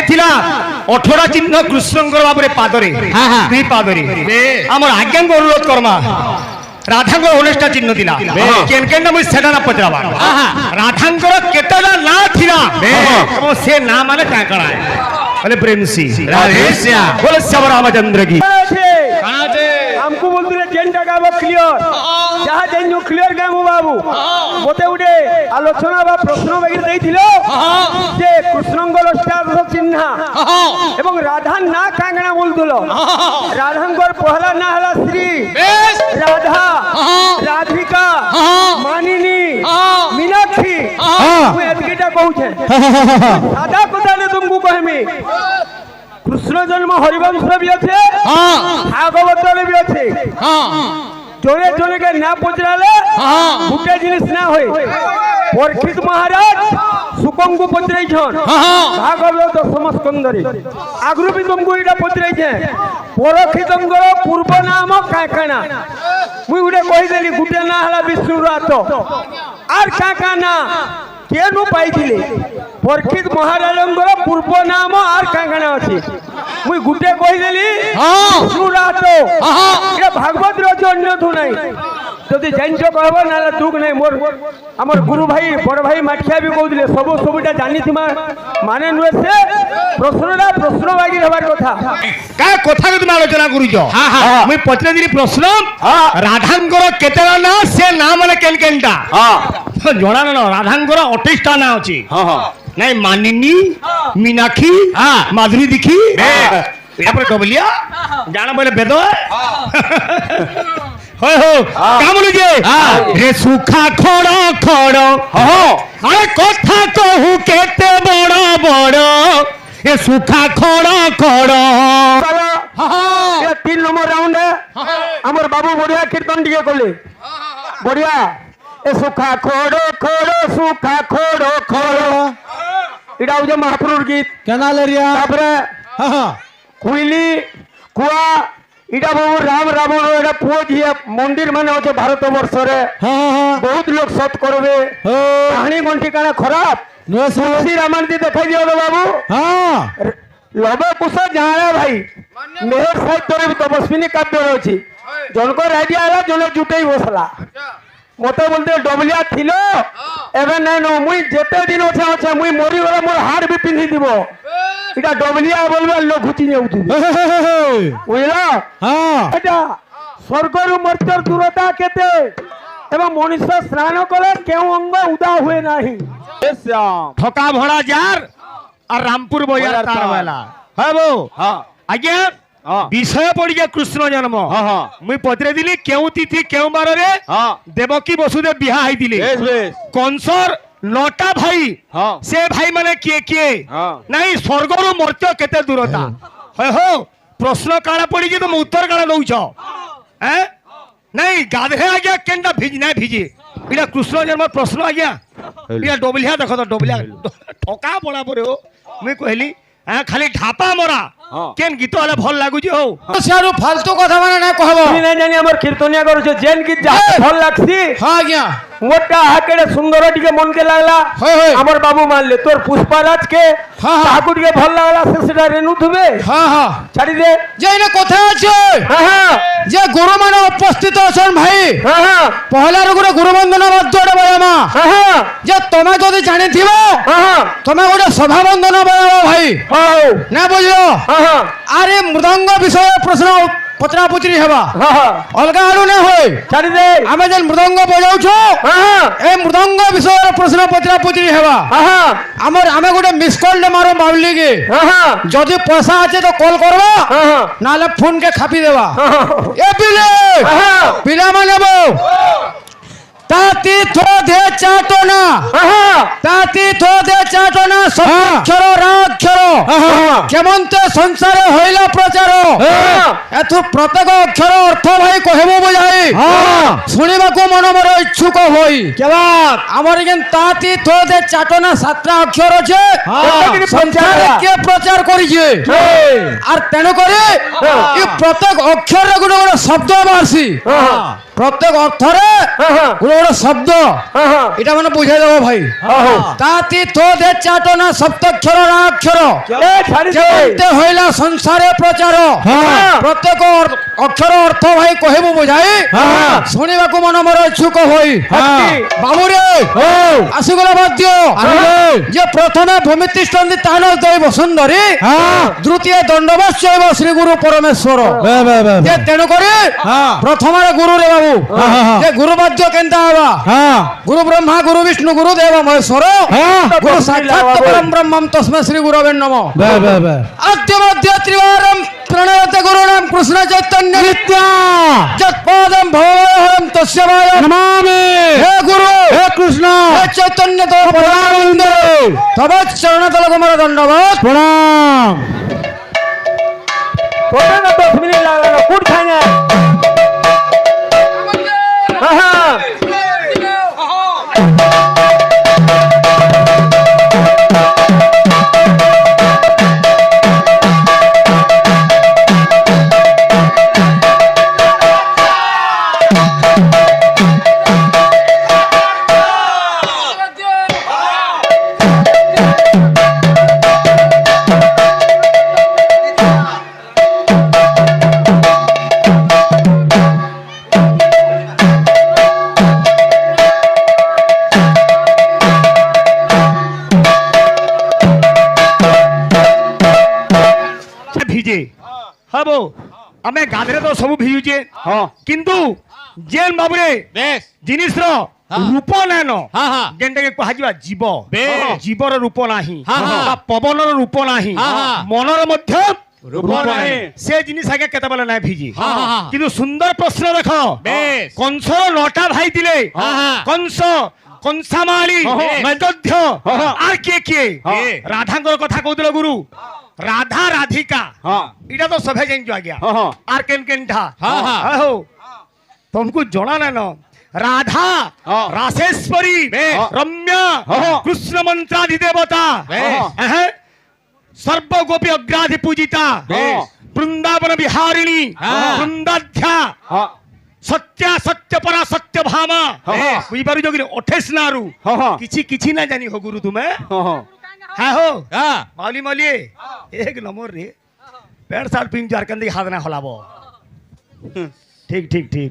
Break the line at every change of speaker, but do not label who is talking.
थिला 18 चिन्ह कृष्णंकर बाबरे पादरे दुई पादरे हमर आज्ञा को अनुरोध करमा राधांकर 19टा चिन्ह थिला केन केन मुई सेटा ना पचराबा राधांकर केतला ना थिला ओ से नाम माने का कणा बोले प्रेमसी राधेश्या बोले श्याम रामचंद्र की
कहां छे हमको बोलतले 10 টাকা বা ক্লিয়ার যাহা দেনু ক্লিয়ার গামু বাবু মতে উঠে আলোচনা বা প্রশ্ন বাগির দেইছিল যে কৃষ্ণঙ্গল স্টার চিহ্ন এবং রাধা না কাঙ্গনা বলতল রাধাঙ্কর পহলা না হলা শ্রী রাধা রাধিকা মানিনী मीनाक्षी मैं एतकीटा कहू छे सादा কথা ने तुमको कहमी कृष्ण जन्म हरिवंश भी अच्छे भागवत भी अच्छे जोने जोने के ना पचराले गुटे जिनिस ना होय परीक्षित महाराज सुकम को पचराई छन भागवत समस्कंदरी आगरु भी तुमको इटा पचराई छे परीक्षितंकर पूर्व नाम काकाना मुई उडे कहि देली गुटे ना हला विष्णु रात आर काका ना केनु पाइथिले परीक्षित महाराजंकर पूर्व नाम आर काकाना अछि मुई गुटे कहि देली विष्णु रात ए भागवत रो अन्य थु नाही যদি জানছো कहबो नाला दुख नहीं मोर हमर गुरु भाई बड़ भाई माठिया भी कहउदिले सब सबटा जानिथिमा माने नुए से प्रश्न बागी हबार कथा
का कथा के तुम आलोचना करूछो मुई पचरे दिली प्रश्न राधांकर केतेला ना से नाम माने केन केनटा जणा न राधांकर 28 टा ना अछि नहीं मानिनी मीनाक्षी माधुरी दिखी या पर डबलिया जाना बोले बेद होय हो का बोलु जे रे सुखा खड़ खड़ अरे कथा कहू केते बड़ बड़ ए सुखा खड़ खड़
ये 3 नंबर राउंड है हमर बाबू बढ़िया कीर्तन दिए कोले बढ़िया ए सुखा खड़ खड़ सुखा खड़ खड़ इडा उजे महापुरुष गीत
केना लेरिया
तापरे कुइली कुआ इडा बाबू राम रावण एडा पुओ झिया मंदिर माने होचे भारत वर्ष रे बहुत लोग सत करबे कहानी गंठी काना खराब तुलसी रामायण दी देखाई दियो रे बाबू हां लबे कुछ जाने भाई मेहर साहित्य रे तपस्विनी काव्य अछि जनको राइडिया आला जने जुटई बसला मते बोलते डबलिया थिलो एबे नै नो मुई जेते दिन होछे होछे मुई मरी गला मोर हार भी पिन्ही दिबो इटा डबलिया बोलबे लो घुची नेउथि बुझला हां एटा स्वर्ग रु मर्त्य दूरता केते एवं मनुष्य स्नान करे केउ अंग उदा हुए नाही श्याम
ठका भड़ा जार और रामपुर बजार तार वाला है वो हां आज्ञा विषय पड़ गया कृष्ण जन्म मुई पत्रे दिली केउ तिथि केउ बार रे देवकी वसुदेव बिहा हाई दिले कंसर 9टा भाई से भाई माने किए नहीं स्वर्ग रु मर्त्य केते दूरता है हो प्रश्न काला पड़ी जे तुम उत्तर काला दउछ हैं नहीं गाधे आज्ञा केनटा भिज ना भिजे इडा कृष्ण जन्म प्रश्न आज्ञा इडा डबलिया देखो तो डबलिया ठका पड़ा परे हो मुई कहली खाली ढापा मरा केन गीत वाला भल लागु जे हो
सारू फालतू कथा माने ना कहबो
नी नहीं जानी हमर कीर्तनिया करू छे जेन गीत जा भल लागसी
हां आज्ञा
मोटा हाकेडे सुंदर टिके मन के लागला हमर बाबू मान ले तोर पुष्पराज के ताकू टिके भल लागला से सेटा रेनु थबे
हां हां
छाड़ी दे
जे इने कथा আছে
हां हां
जे गुरु माने उपस्थित अछन भाई
हां हां
पहला रे गुरु वंदना बद्दोडे बयामा
हां हां
जे तमे जदी जानि थिबो
हां
तमे गोटे सभा वंदना बयामा भाई
हां
ना बुझलो
हां हां
अरे मृदंग विषय प्रश्न पचरा पुचरी हेबा
हां हां
अलगा आलू ना होय
छाड़ी दे
आमे जन मृदंग बजाउ छो
हां
ए मृदंग विषय प्रश्न पचरा पुचरी हेबा
हां
हमर आमे गोटे मिस कॉल ले मारो बावली के
हां
जदी पैसा आछे तो कॉल करबा
हां
नाले फोन के खापी देबा ए बिले
हां
बिला माने बो ताती थो दे चाटोना ताती थो दे चाटोना सक्षर राक्षर केमंते संसार होइला प्रचार एथु प्रत्येक अक्षर अर्थ भाई कहबो बुझाई सुनिबा को मन मोर इच्छुक होई के बात हमर जेन ताती थो दे चाटोना सातटा अक्षर আছে संसार के प्रचार करी जे আর তেন করে এই প্রত্যেক অক্ষর গুলো শব্দ বাসি প্রত্যেক অর্থরে কোনো একটা শব্দ এটা মানে বুঝাই দেবো ভাই তাতি তো দে চাটনা সপ্তাক্ষর রাক্ষর কেমতে হইলা সংসারে প্রচার প্রত্যেক অক্ষর অর্থ ভাই কহিবু বুঝাই শুনিবাকু মন মোর ইচ্ছুক হই বাবুরে আসিগলা বাদ্য যে প্রথমে ভূমিতিষ্ঠন্তি তাহন দৈব সুন্দরী দ্বিতীয় দণ্ডবাস চৈব শ্রী গুরু পরমেশ্বর যে তেণু করে প্রথমে গুরু রে বাবু যে গুরু বাদ্য কেনতা হবা গুরু ব্রহ্মা গুরু বিষ্ণু গুরু দেব মহেশ্বর গুরু সাক্ষাৎ পরম ব্রহ্মম তস্মৈ শ্রী গুরবে নমঃ আদ্য মধ্য ত্রিবারম প্রণয়তে গুরু নাম কৃষ্ণ চৈতন্য নিত্য যৎপদম ভবহরম তস্য বায় নমামি হে গুরু হে কৃষ্ণ হে চৈতন্য তো পরমানন্দ তব চরণ তল কুমার দণ্ডবত প্রণাম
छोटे ना 10 मिनट लगा कुछ खाना
ভিজে হবো আমি গাধরে তো সবু ভিজুছে কিন্তু জেন বাবুরে জিনিসর রূপ নেন যেটাকে কুহযা জীব জীবর রূপ নাহি বা পবনর রূপ নাহি মনর মধ্য রূপ নাহি সে জিনিস আগে কেতবেলে নাই ভিজি কিন্তু সুন্দর প্রশ্ন দেখ কংসর 9টা ভাই দিলে কংস কংসামালী মৈদধ্য আর কে কে রাধাঙ্কর কথা কହୁଥିଲେ গুরু রাধা রাধিকা এটা তো সবে জানিছো আজ্ঞা আর কেন কেনটা হো तुमको জনা না রাধা রাসেশ্বরী রম্যা কৃষ্ণ মন্ত্রাধি দেবতা সর্ব গোপী অগ্রাধি পূজিতা বৃন্দাবন বিহারিণী বৃন্দাধ্যা সত্যা সত্যপরা সত্যভামা বুঝিপারুছ কি 28 নারু কিছু কিছু না জানি হো গুরু তুমি হ্যাঁ হো মাউলি মাউলি এক নম্বর রে প্যান্ট শার্ট পিন জারকান্দি হাত না হলাবো ঠিক ঠিক ঠিক